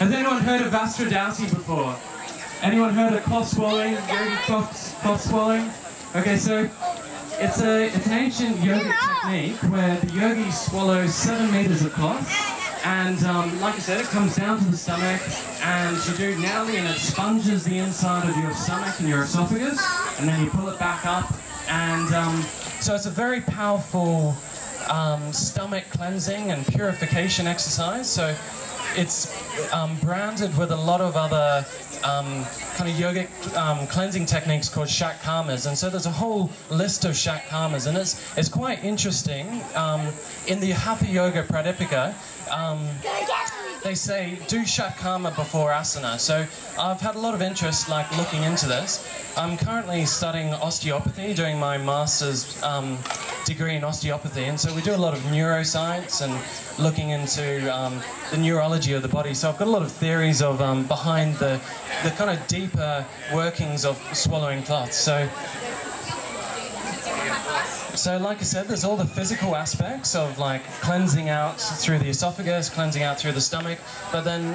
Has anyone heard of Vahstra before? Anyone heard of cloth swallowing, yogi cloth swallowing? Okay, so it's an ancient yogic technique where the yogis swallow 7 meters of cloth, and like I said, it comes down to the stomach, and you do narrowly, and it sponges the inside of your stomach and your esophagus, and then you pull it back up, and so it's a very powerful stomach cleansing and purification exercise. So it's branded with a lot of other kind of yogic cleansing techniques called Shakti, and so there's a whole list of Shakti, and it's quite interesting. In the Hatha Yoga Pradipika, they say do Shakti before asana. So I've had a lot of interest like looking into this. I'm currently studying osteopathy, doing my master's degree in osteopathy, and so we do a lot of neuroscience and looking into the neurology of the body. So I've got a lot of theories of behind the kind of deeper workings of swallowing cloth. So like I said, there's all the physical aspects of like cleansing out through the esophagus, cleansing out through the stomach, but then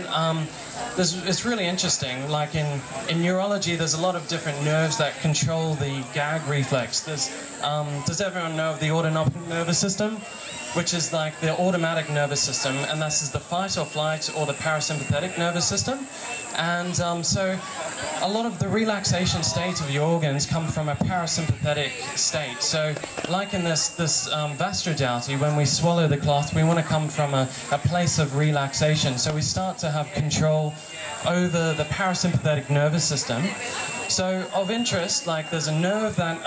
it's really interesting. Like in neurology, there's a lot of different nerves that control the gag reflex. Does everyone know of the autonomic nervous system? Which is like the automatic nervous system, and this is the fight or flight or the parasympathetic nervous system. And so a lot of the relaxation state of your organs come from a parasympathetic state. So like in this Vahstra Dhauti, when we swallow the cloth, we want to come from a place of relaxation. So we start to have control over the parasympathetic nervous system. So of interest, like there's a nerve that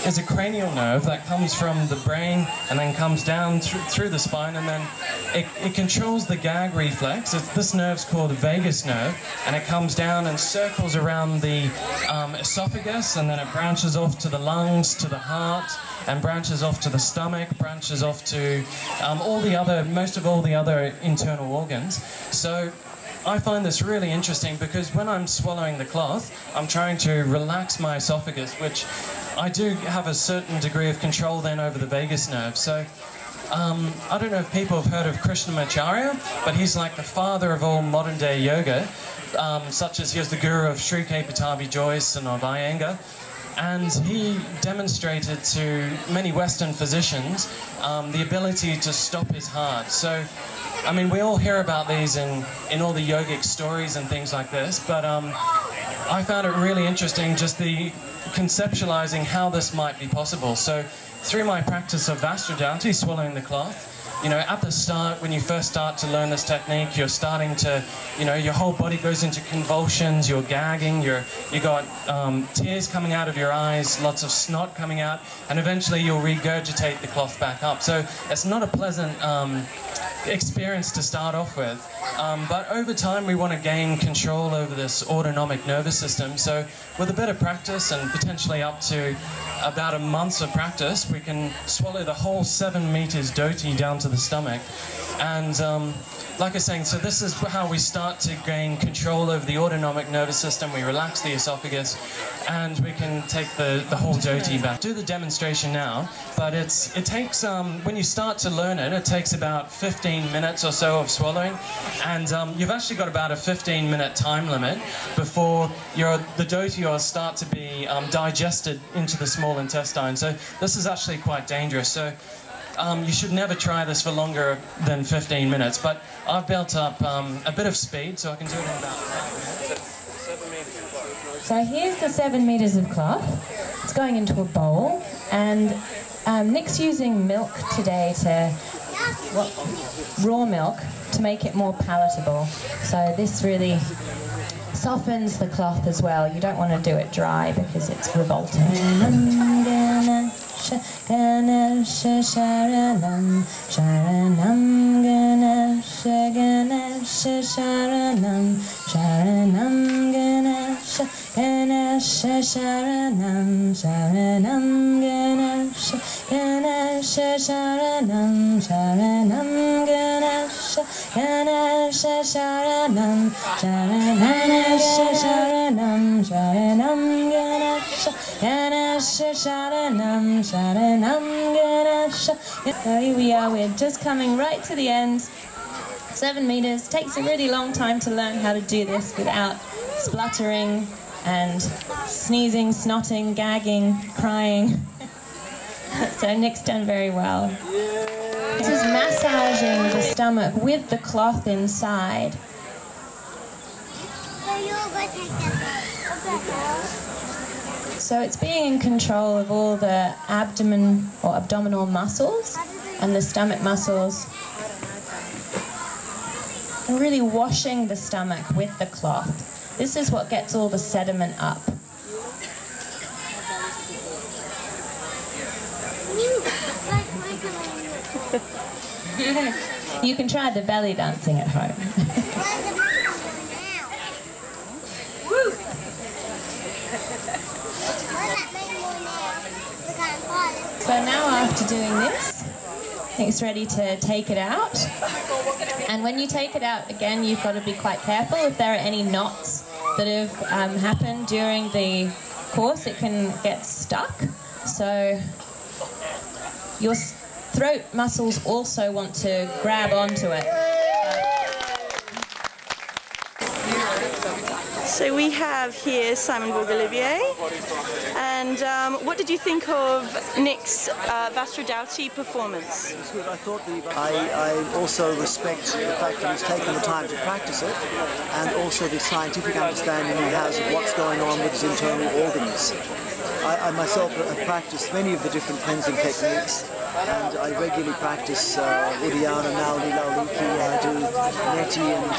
is a cranial nerve that comes from the brain and then comes down through the spine, and then it controls the gag reflex. This nerve's called the vagus nerve, and it comes down and circles around the esophagus, and then it branches off to the lungs, to the heart, and branches off to the stomach, branches off to most of all the other internal organs. So I find this really interesting because when I'm swallowing the cloth, I'm trying to relax my esophagus, which I do have a certain degree of control then over the vagus nerve. So I don't know if people have heard of Krishnamacharya, but he's like the father of all modern day yoga, such as he was the guru of Sri K. Patabi Joyce and of Iyengar. And he demonstrated to many Western physicians the ability to stop his heart. So, I mean, we all hear about these in all the yogic stories and things like this, but I found it really interesting just the conceptualizing how this might be possible. So through my practice of Vahstra Dhauti, swallowing the cloth, you know, at the start, when you first start to learn this technique, you're starting to, you know, your whole body goes into convulsions, you're gagging, you got tears coming out of your eyes, lots of snot coming out, and eventually you'll regurgitate the cloth back up. So it's not a pleasant experience to start off with. But over time, we want to gain control over this autonomic nervous system. So with a bit of practice and potentially up to about a month of practice, we can swallow the whole 7 meters dhoti down to the stomach. And like I was saying, so this is how we start to gain control over the autonomic nervous system. We relax the esophagus, and we can take the whole dhoti back. Do the demonstration now, but it takes, when you start to learn it, it takes about 15 minutes or so of swallowing, and you've actually got about a 15-minute time limit before the dhoti will start to be digested into the small intestine. So this is actually quite dangerous. So you should never try this for longer than 15 minutes, but I've built up a bit of speed, so I can do it in about 7 meters. So here's the 7 meters of cloth. It's going into a bowl, and Nick's using milk today raw milk to make it more palatable. So this really softens the cloth as well. You don't want to do it dry because it's revolting. Ganesha Sharanam Sharanam Ganesha Ganesha Sharanam Sharanam Ganesha Ganesha Sharanam Sharanam Ganesha Ganesha Sharanam Sharanam Ganesha Ganesha Sharanam Sharanam Sharanam Ganesha Ganesha Sharanam Sharanam Ganesha. So here we are, we're just coming right to the end. 7 meters. Takes a really long time to learn how to do this without spluttering and sneezing, snotting, gagging, crying. So Nick's done very well. This is massaging the stomach with the cloth inside. So it's being in control of all the abdomen or abdominal muscles and the stomach muscles, and really washing the stomach with the cloth. This is what gets all the sediment up. You can try the belly dancing at home. So now after doing this, it's ready to take it out. And when you take it out, again, you've got to be quite careful. If there are any knots that have happened during the course, it can get stuck. So your throat muscles also want to grab onto it. So we have here Simon Bourg-Olivier, and what did you think of Nick's Vahstra Dhauti performance? It was good. I thought I also respect the fact that he's taken the time to practice it, and also the scientific understanding he has of what's going on with his internal organs. I myself have practiced many of the different cleansing techniques, and I regularly practice Uddiyana, Nauli, Lauliki, I do Neti and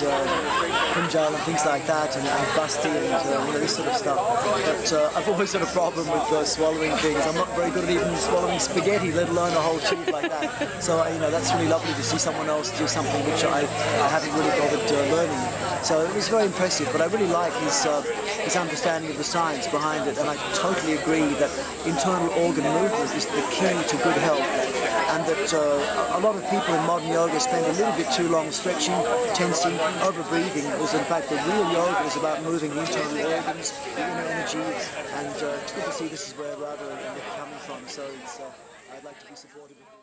Punjal and things like that, and Basti and this sort of stuff. But I've always had a problem with swallowing things. I'm not very good at even swallowing spaghetti, let alone a whole tube like that. So that's really lovely to see someone else do something which I haven't really bothered learning. So it was very impressive, but I really like his understanding of the science behind it, and I totally agree that internal organ movement is the key to good health, and that a lot of people in modern yoga spend a little bit too long stretching, tensing, over-breathing, whereas in fact the real yoga is about moving the internal organs, the inner energy, and it's good to see this is where rather they're coming from, so I'd like to be supportive of it.